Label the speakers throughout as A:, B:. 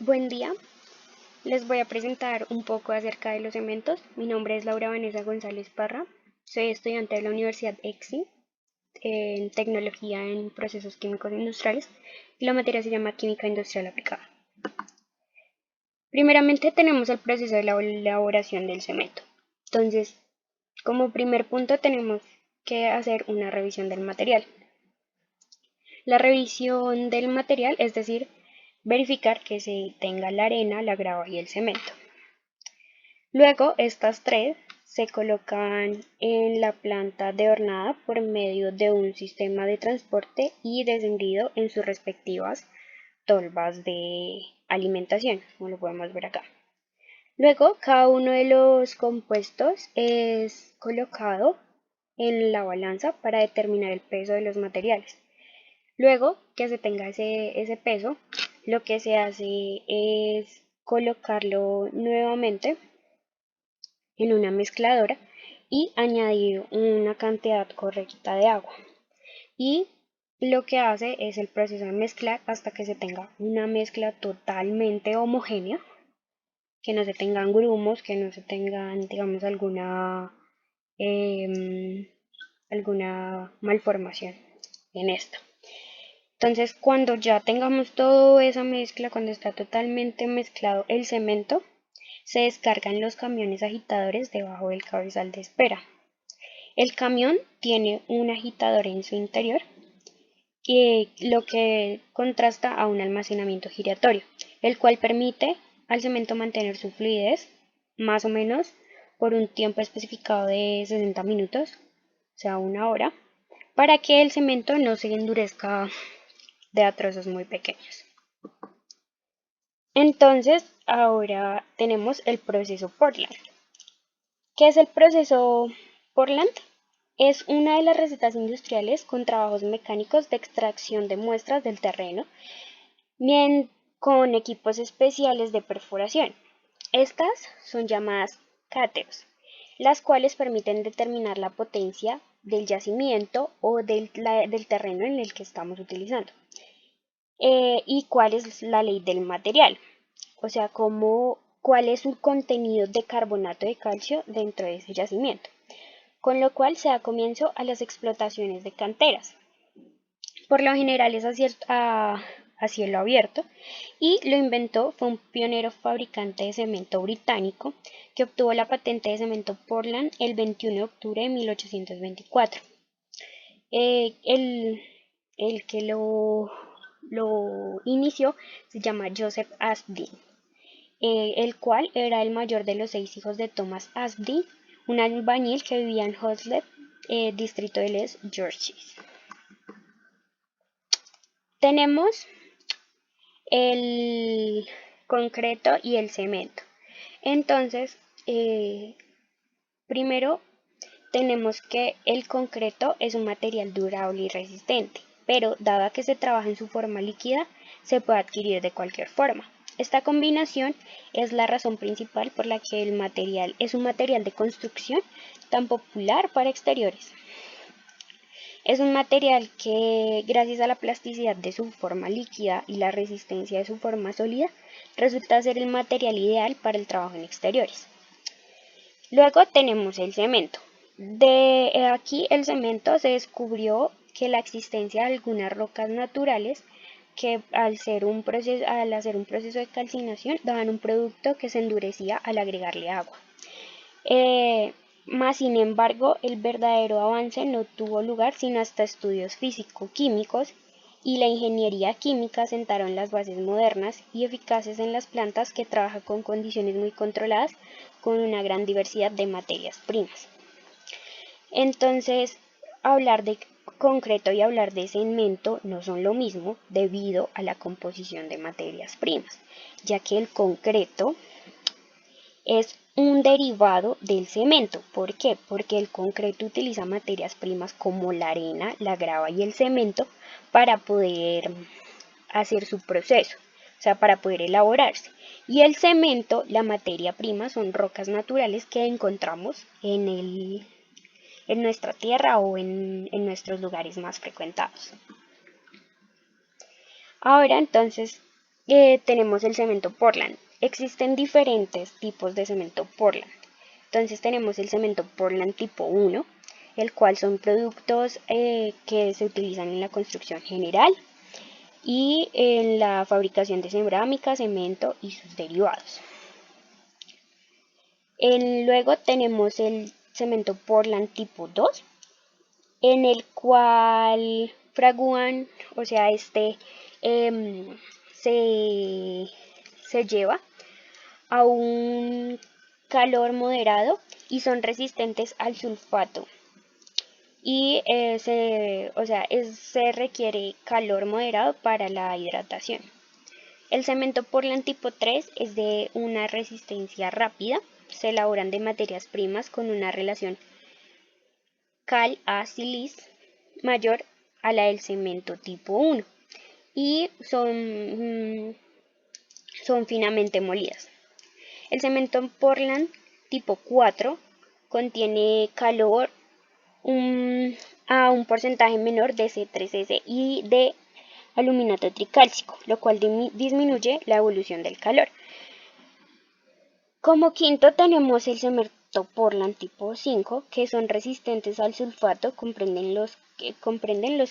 A: Buen día, les voy a presentar un poco acerca de los cementos. Mi nombre es Laura Vanessa González Parra, soy estudiante de la Universidad EXI en Tecnología en Procesos Químicos Industriales y la materia se llama Química Industrial Aplicada. Primeramente tenemos el proceso de la elaboración del cemento. Entonces, como primer punto tenemos que hacer una revisión del material. La revisión del material, es decir, verificar que se tenga la arena, la grava y el cemento. Luego, estas tres se colocan en la planta de hornada por medio de un sistema de transporte y descendido en sus respectivas tolvas de alimentación, como lo podemos ver acá. Luego, cada uno de los compuestos es colocado en la balanza para determinar el peso de los materiales. Luego que se tenga ese peso, lo que se hace es colocarlo nuevamente en una mezcladora y añadir una cantidad correcta de agua. Y lo que hace es el proceso de mezclar hasta que se tenga una mezcla totalmente homogénea, que no se tengan grumos, que no se tengan, digamos, em, alguna malformación en esto. Entonces, cuando ya tengamos toda esa mezcla, cuando está totalmente mezclado el cemento, se descargan los camiones agitadores debajo del cabezal de espera. El camión tiene un agitador en su interior, lo que contrasta a un almacenamiento giratorio, el cual permite al cemento mantener su fluidez más o menos por un tiempo especificado de 60 minutos, o sea, una hora, para que el cemento no se endurezca de a trozos muy pequeños. Entonces, ahora tenemos el proceso Portland. ¿Qué es el proceso Portland? Es una de las recetas industriales con trabajos mecánicos de extracción de muestras del terreno, bien con equipos especiales de perforación. Estas son llamadas cáteros, las cuales permiten determinar la potencia del yacimiento o del terreno en el que estamos utilizando. Y cuál es la ley del material, o sea, cuál es su contenido de carbonato de calcio dentro de ese yacimiento, con lo cual se da comienzo a las explotaciones de canteras. Por lo general es a cielo abierto y lo inventó fue un pionero fabricante de cemento británico que obtuvo la patente de cemento Portland el 21 de octubre de 1824. El que lo inició se llama Joseph Astin, el cual era el mayor de los 6 hijos de Thomas Astin, un albañil que vivía en Hoxley, distrito de Les Yorkshire. Tenemos el concreto y el cemento. Entonces, primero tenemos que el concreto es un material durable y resistente, pero dado que se trabaja en su forma líquida, se puede adquirir de cualquier forma. Esta combinación es la razón principal por la que el material es un material de construcción tan popular para exteriores. Es un material que, gracias a la plasticidad de su forma líquida y la resistencia de su forma sólida, resulta ser el material ideal para el trabajo en exteriores. Luego tenemos el cemento. De aquí el cemento se descubrió que la existencia de algunas rocas naturales que al hacer un proceso de calcinación daban un producto que se endurecía al agregarle agua. Más sin embargo, el verdadero avance no tuvo lugar sino hasta estudios físico-químicos y la ingeniería química sentaron las bases modernas y eficaces en las plantas que trabajan con condiciones muy controladas con una gran diversidad de materias primas. Entonces, hablar de concreto y hablar de cemento no son lo mismo debido a la composición de materias primas, ya que el concreto es un derivado del cemento. ¿Por qué? Porque el concreto utiliza materias primas como la arena, la grava y el cemento para poder hacer su proceso, o sea, para poder elaborarse. Y el cemento, la materia prima, son rocas naturales que encontramos en nuestra tierra o en nuestros lugares más frecuentados. Ahora entonces tenemos el cemento Portland. Existen diferentes tipos de cemento Portland. Entonces tenemos el cemento Portland tipo 1, el cual son productos que se utilizan en la construcción general y en la fabricación de cerámica, cemento y sus derivados. Luego tenemos el cemento Portland tipo 2, en el cual fragúan, o sea, se lleva a un calor moderado y son resistentes al sulfato. Y se requiere calor moderado para la hidratación. El cemento Portland tipo 3 es de una resistencia rápida. Se elaboran de materias primas con una relación cal a sílice mayor a la del cemento tipo 1 y son finamente molidas. El cemento Portland tipo 4 contiene calor a un porcentaje menor de C3S y de aluminato tricálcico, lo cual disminuye la evolución del calor. Como quinto tenemos el cemento Portland tipo 5, que son resistentes al sulfato, comprenden los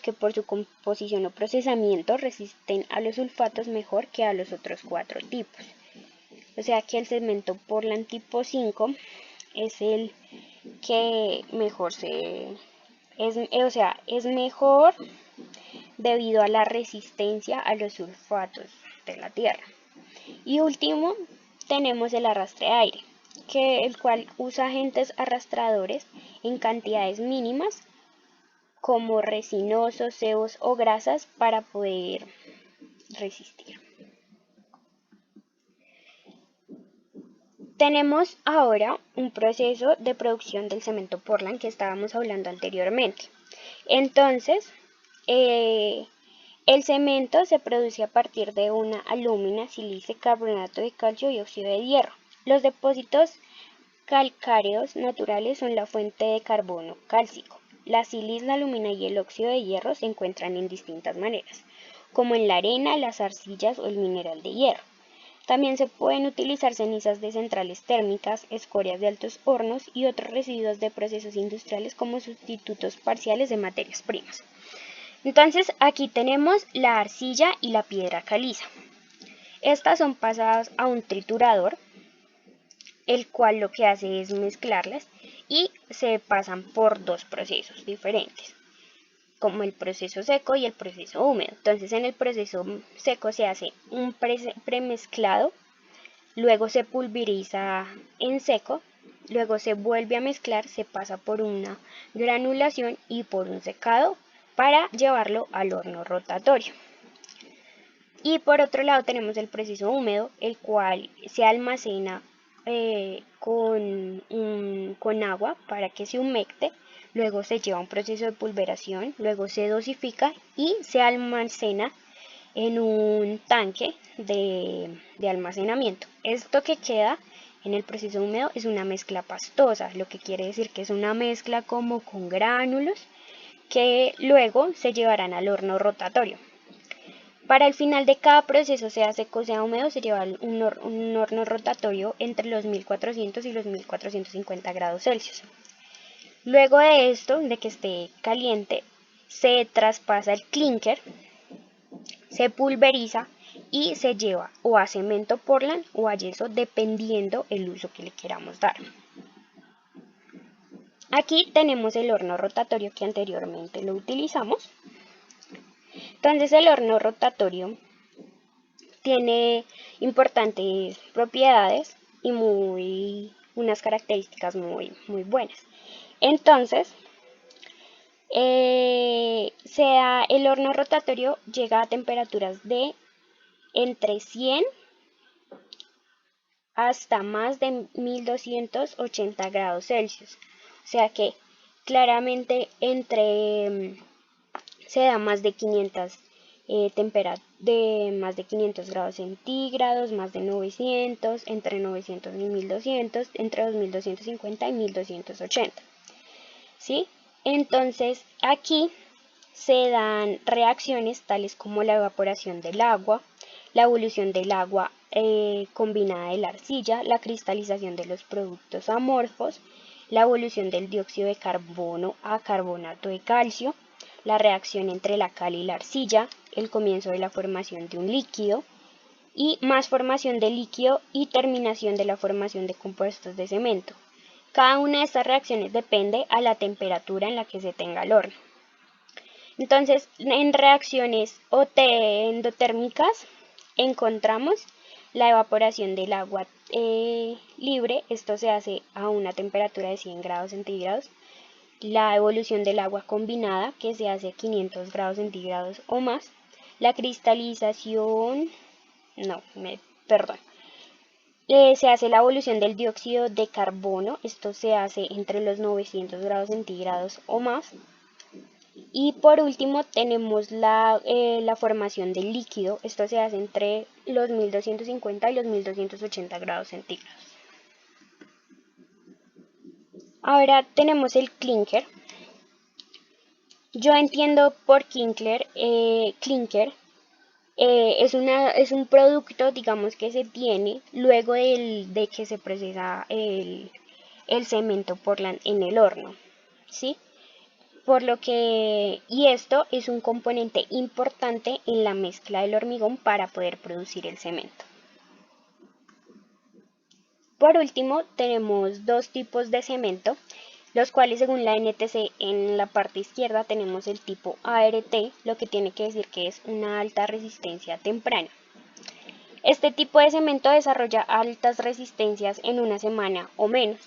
A: que por su composición o procesamiento resisten a los sulfatos mejor que a los otros 4 tipos. O sea que el cemento Portland tipo 5 es el que mejor es mejor debido a la resistencia a los sulfatos de la tierra. Y último, tenemos el arrastre de aire, el cual usa agentes arrastradores en cantidades mínimas como resinosos, sebos o grasas para poder resistir. Tenemos ahora un proceso de producción del cemento Portland que estábamos hablando anteriormente. Entonces, el cemento se produce a partir de una alúmina, sílice, carbonato de calcio y óxido de hierro. Los depósitos calcáreos naturales son la fuente de carbono cálcico. La sílice, la alúmina y el óxido de hierro se encuentran en distintas maneras, como en la arena, las arcillas o el mineral de hierro. También se pueden utilizar cenizas de centrales térmicas, escorias de altos hornos y otros residuos de procesos industriales como sustitutos parciales de materias primas. Entonces aquí tenemos la arcilla y la piedra caliza. Estas son pasadas a un triturador, el cual lo que hace es mezclarlas y se pasan por dos procesos diferentes, como el proceso seco y el proceso húmedo. Entonces en el proceso seco se hace un premezclado, luego se pulveriza en seco, luego se vuelve a mezclar, se pasa por una granulación y por un secado para llevarlo al horno rotatorio. Y por otro lado tenemos el proceso húmedo, el cual se almacena con agua para que se humecte, luego se lleva a un proceso de pulveración, luego se dosifica y se almacena en un tanque de almacenamiento. Esto que queda en el proceso húmedo es una mezcla pastosa, lo que quiere decir que es una mezcla como con gránulos que luego se llevarán al horno rotatorio. Para el final de cada proceso, sea seco o sea húmedo, se lleva un horno rotatorio entre los 1400 y los 1450 grados Celsius. Luego de esto, de que esté caliente, se traspasa el clinker, se pulveriza y se lleva o a cemento Portland o a yeso, dependiendo el uso que le queramos dar. Aquí tenemos el horno rotatorio que anteriormente lo utilizamos. Entonces el horno rotatorio tiene importantes propiedades y unas características muy buenas. Entonces, el horno rotatorio llega a temperaturas de entre 100 hasta más de 1280 grados Celsius. O sea que claramente se da más de 500 más de 500 grados centígrados, más de 900, entre 900 y 1200, entre 2250 y 1280. ¿Sí? Entonces aquí se dan reacciones tales como la evaporación del agua, la evolución del agua combinada de la arcilla, la cristalización de los productos amorfos, la evolución del dióxido de carbono a carbonato de calcio, la reacción entre la cal y la arcilla, el comienzo de la formación de un líquido y más formación de líquido y terminación de la formación de compuestos de cemento. Cada una de estas reacciones depende a la temperatura en la que se tenga el horno. Entonces, en reacciones endotérmicas encontramos la evaporación del agua libre, esto se hace a una temperatura de 100 grados centígrados, la evolución del agua combinada, que se hace a 500 grados centígrados o más, la cristalización, se hace la evolución del dióxido de carbono, esto se hace entre los 900 grados centígrados o más. Y por último tenemos la formación del líquido, esto se hace entre los 1250 y los 1280 grados centígrados. Ahora tenemos el clinker. Yo entiendo por clinker, es un producto, digamos, que se tiene luego de que se procesa el cemento en el horno, ¿sí? Por lo que, y esto es un componente importante en la mezcla del hormigón para poder producir el cemento. Por último, tenemos dos tipos de cemento, los cuales según la NTC en la parte izquierda tenemos el tipo ART, lo que tiene que decir que es una alta resistencia temprana. Este tipo de cemento desarrolla altas resistencias en una semana o menos.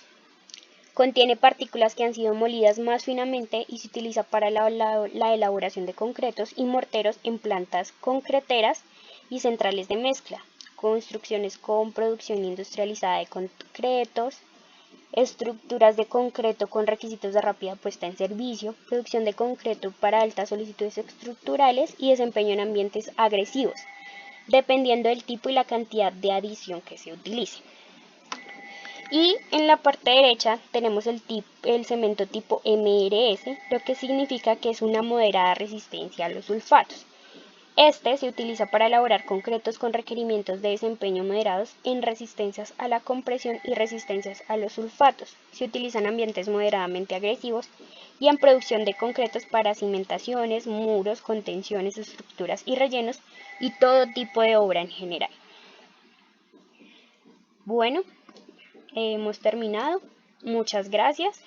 A: Contiene partículas que han sido molidas más finamente y se utiliza para la elaboración de concretos y morteros en plantas concreteras y centrales de mezcla, construcciones con producción industrializada de concretos, estructuras de concreto con requisitos de rápida puesta en servicio, producción de concreto para altas solicitudes estructurales y desempeño en ambientes agresivos, dependiendo del tipo y la cantidad de adición que se utilice. Y en la parte derecha tenemos el cemento tipo MRS, lo que significa que es una moderada resistencia a los sulfatos. Este se utiliza para elaborar concretos con requerimientos de desempeño moderados en resistencias a la compresión y resistencias a los sulfatos. Se utiliza en ambientes moderadamente agresivos y en producción de concretos para cimentaciones, muros, contenciones, estructuras y rellenos y todo tipo de obra en general. Bueno, hemos terminado. Muchas gracias.